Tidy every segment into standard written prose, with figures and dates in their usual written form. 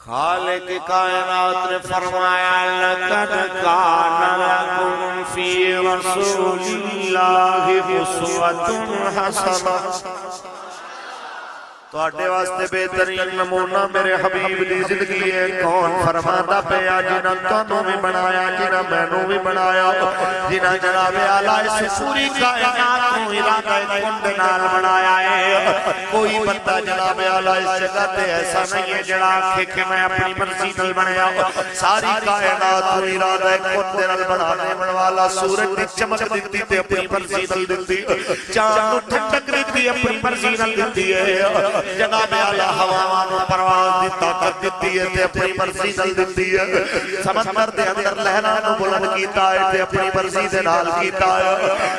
خالق کائنات نے فرمایا لقد کان لکم فی رسول اللہ اسوۃ حسنہ، تواڈے واسطے بہترین نمونہ میرے حبیب دی زندگی ہے۔ کون فرماتا پیا جنہاں تانوں بھی بنایا، جنہاں مینوں بھی بنایا، جنہاں جناب اعلیٰ اس پوری کائنات کو ارادہ کن دے نال بنایا ہے۔ کوئی بندہ جناب اعلیٰ اس جگہ تے ایسا نہیں ہے جڑا آکھے کہ میں اپنی مرضی نال بنایا، ساری کائنات کو ارادہ کن دے نال بنانے والا، سورج دی چمک دتی تے اپنی مرضی نال دتی، چاند نو ٹھنڈک دتی اپنی مرضی نال دتی ہے، جناب اعلیٰ ہواواں نو پرواز دی طاقت دتی ہے تے اپنی مرضی نال دتی ہے، سمندر دے اندر لہراں نو بلند کیتا ہے تے اپنی مرضی دے نال کیتا ہے،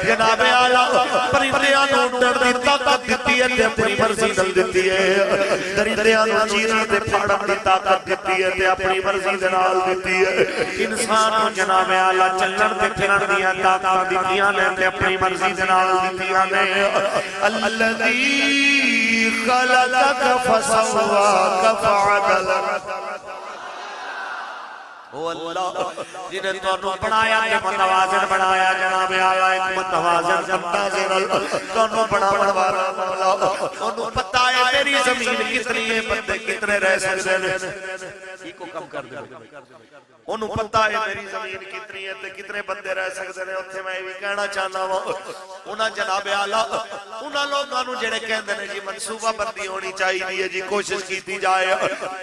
جناب اعلیٰ پرندیاں نو اڈن دی طاقت دتی ہے تے اپنی مرضی نال دتی ہے، درندیاں نو چیرن تے پھاڑن دی طاقت دتی ہے تے اپنی مرضی دے نال دتی ہے، انسان نو جناب اعلیٰ چلن تے پھرن دیاں طاقتاں دتیاں نے تے اپنی مرضی دے نال دتیاں نے۔ الذی خلقک فسواک فعدلک، او اللہ جنہیں تانوں بنایا تے متوازن بنایا، جناب اعلیٰ ایک متوازن اندازے تانوں بناون والا مولا، انہوں پتہ ہے میری زمین کتنی ہے، بندے کتنے رہ سکتے ہیں، کی کو کم کر دے، انہوں پتہ ہے میری زمین کتنی ہے تے کتنے بندے رہ سکتے ہیں۔ اتھے میں بھی کہنا چاہنا وا انہاں جناب اعلیٰ انہاں لوگاں نوں جڑے کہندے نے جی منصوبہ بندی ہونی چاہیے، جی کوشش کیتی جائے،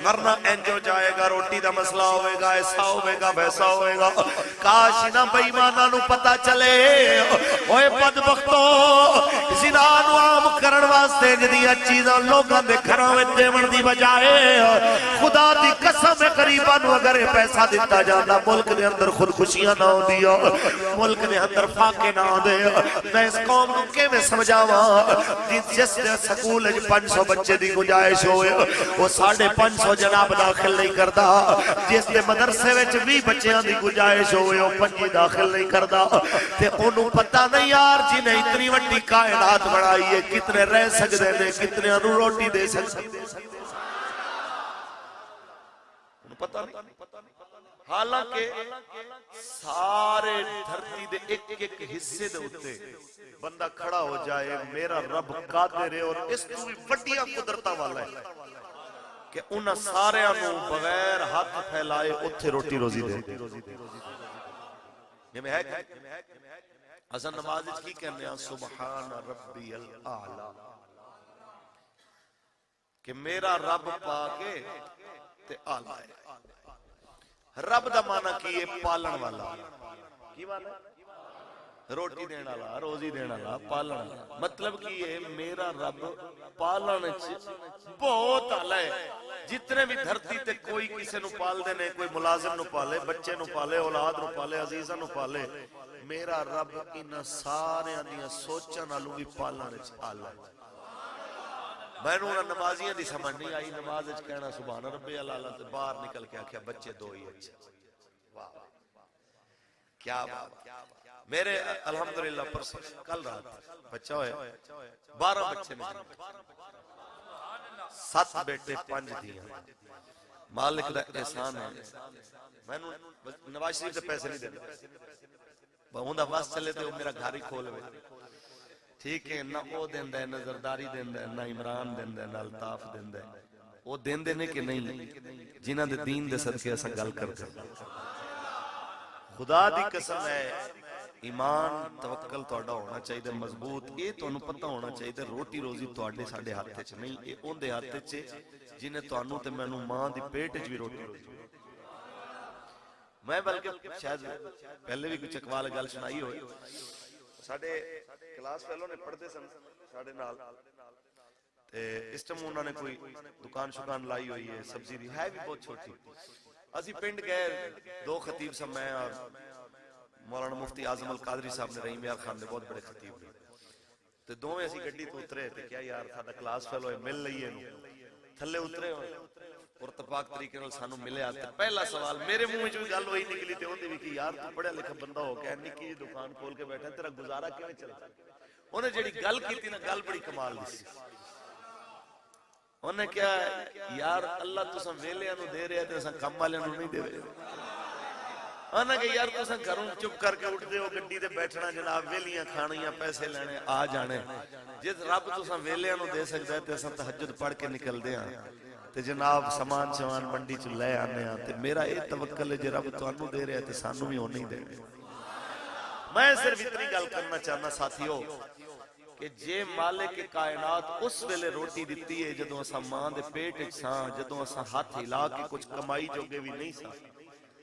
مرنا انج ہو جائے گا، روٹی دا مسئلہ ہوئے گا، ایسا ہوئے گا، ویسا ہوئے گا، کاش نہ بے ایماناں نوں پتہ چلے اوے بدبختو زنا نوں عام کرن واسطے جدیاں چیزاں لوگاں دے گھراں وچ دیون دی بجائے خدا دی قسم غریباں نوں اگر پیسہ دتا جاندا ملک دے اندر خودکشیاں نہ ہوندیاں، ملک دے اندر فاقے نہ ہوندے۔ میں اس قوم نوں کیویں سمجھاواں جس دے سکول وچ 500 بچے دی گنجائش ہوئے وہ 550 جناب داخل نہیں کردا، جس دے مدرسے وچ 20 بچیاں دی گنجائش ہوئے وہ 5 داخل نہیں کردا، تے انہوں پتہ نہیں یار جی نے اتنی وڈی کائنات بنائی ہے کتنے رہ سکدے نے، کتنے نوں روٹی دے سکدے، پتہ نہیں۔ حالانکہ سارے دھرتی دے ایک ایک حصے دے اتے بندہ کھڑا ہو جائے میرا رب قادر ہے اور اس تو بھی وڈیاں قدرتاں والا ہے کہ انہاں سارے انہوں بغیر ہاتھ پھیلائے اتھے روٹی روزی دے۔ یہ میں ہے کہ حسن نماز کی کہنے ہیں سبحان ربی الاعلی، کہ میرا رب پاکے تے آلہ ہے۔ رب دا معنی کی ہے پالن والا، کی معنی روٹی دینا والا، روزی دینا والا، پالن والا، مطلب کی ہے میرا رب پالن بہت آلہ ہے۔ جتنے بھی دھرتی تے کوئی کسے نو پال دینے، کوئی ملازم نو پالے، بچے نو پالے، اولاد نو پالے، عزیزہ نو پالے، میرا رب انہاں سارے انہاں سوچاں نالوں بھی پالن آلہ ہے۔ میں نے انہاں نمازیاں دی سمجھ نہیں آئی، نماز اچھ کہنا سبحان ربی اللہ تے باہر نکل کے آکھیا بچے دو ہی اچھا، واہ کیا بات۔ میرے الحمدللہ پرسوں کل رات بچہ ہوئے 12 بچے میں 7 بیٹے 5 دیاں، مالک دا احسان ہے۔ میں نے نواز شریف سے پیسے نہیں دینا، ہوں دا واس چلے تے وہ میرا گھر ہی کھول ہوئے، ٹھیک ہے، نہ وہ دیندہ ہے، نہ زرداری دیندہ ہے، نہ عمران دیندہ ہے، نہ الطاف دیندہ ہے، وہ دیندے نے کہ نہیں جنہ دے دین دے صدقے ایسا گل کرتے۔ خدا دی قسم ہے ایمان توکل توڑا ہونا چاہیے مضبوط، یہ تو انہوں پتہ ہونا چاہیے روٹی روزی توڑے ساڑھے ہاتھے چھ نہیں، یہ ان دے ہاتھے چھ جنہیں تو انہوں تے میں انہوں ماں دی پیٹ جو بھی روٹی روزی۔ میں بلکہ شاید پہلے بھی کچھ اقوال گل سنائی ہوئے، ساڑھے کلاس فیلوں نے پڑھتے سن ساڑھے نال، اس ٹائم انہوں نے کوئی دکان شکان لائی ہوئی ہے، سبزی دی ہے بھی بہت چھوٹی۔ اسی پنڈ گئے 2 خطیب صاحب میں اور مولانا مفتی اعظم القادری صاحب نے، رحیم یار خان نے بہت بڑے خطیب نے، تو دوویں اسی گڈی تو اترے تھے کیا یار ساڈا کلاس فیلو ہے مل لئیے نو، تھلے اترے ہوئے اور اتفاق طریقے نال سانو ملے آتے۔ پہلا سوال میرے منہ میں جو گل ہوئی نکلی تے ہوندی بھی کہ یار تو پڑھیا لکھا بندہ ہو کے نکی جی دکان کھول کے بیٹھا تیرا گزارا کیویں چلتا؟ انہیں جڑی گل کیتی نا گل بڑی کمال دی سی۔ انہیں کیا ہے یار اللہ تساں ویلیاں نو دے رہے تے اساں کم والے نو نہیں دے رہے. انہیں کہ یار تساں گھروں چپ کر کے اٹھ دے ہو گڈی تے بیٹھنا جناب ویلیاں کھانیاں پیسے لینے آ جانے. جس رب تساں ویلیاں نو دے سکدا ہے تے اساں تہجد پڑھ کے نکل دے ہاں تے جناب سامان شمان منڈی چ لے آنے ہاں تے میرا اے توکل ہے جے رب تانوں دے رہا ہے تے سانوں بھی اونے ہی دے. میں صرف اتنی گل کرنا چاہنا ساتھیو کہ جے مالک کائنات اس ویلے روٹی دیتی ہے جدوں اساں ماں دے پیٹ وچ ساں جدوں اساں ہاتھ ہلا کے کچھ کمائی جوگے بھی نہیں ساں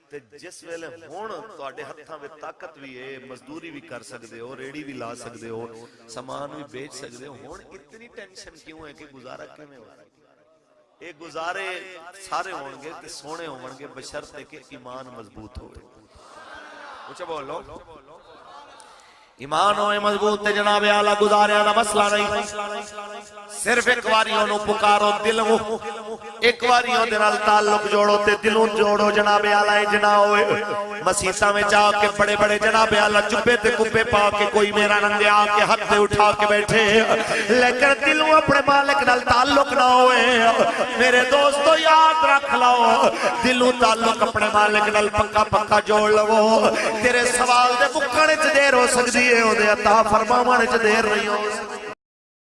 تے جس ویلے ہن تواڈے ہتھاں وچ طاقت بھی ہے مزدوری بھی کر سکدے ہو ریڑی بھی لا سکدے ہو سامان بھی بیچ سکدے ہو ہن اتنی ٹینشن کیوں ہے کہ گزارا کیویں ہوگا. اے گزارے سارے ہون گے تے سونے ہون گے بشرط کہ ایمان مضبوط ہوئے. اونچا بولو ایمان ہوئے مضبوط تے جناب اعلیٰ گزاریاں دا مسئلہ نہیں. صرف ایک واریوں نو پکارو دلوں ایک واریوں دے نال تعلق جوڑو تے دلوں جوڑو جناب اعلیٰ جنا ہوئے. مسیطہ میں جا کے بڑے بڑے جناب اعلیٰ جبے تے کبے پا کے کوئی میرا ننگے آ کے ہاتھ تے اٹھا کے بیٹھے لیکن دلوں اپنے مالک نال تعلق نہ ہوئے. میرے دوستو یاد رکھ لو دلوں تعلق اپنے مالک نال پکا پکا جوڑ لو تیرے سوال دے بکھنے چ دیر ہو سکتی ہے او دے عطا فرماونے چ دیر نہیں ہو سکتی.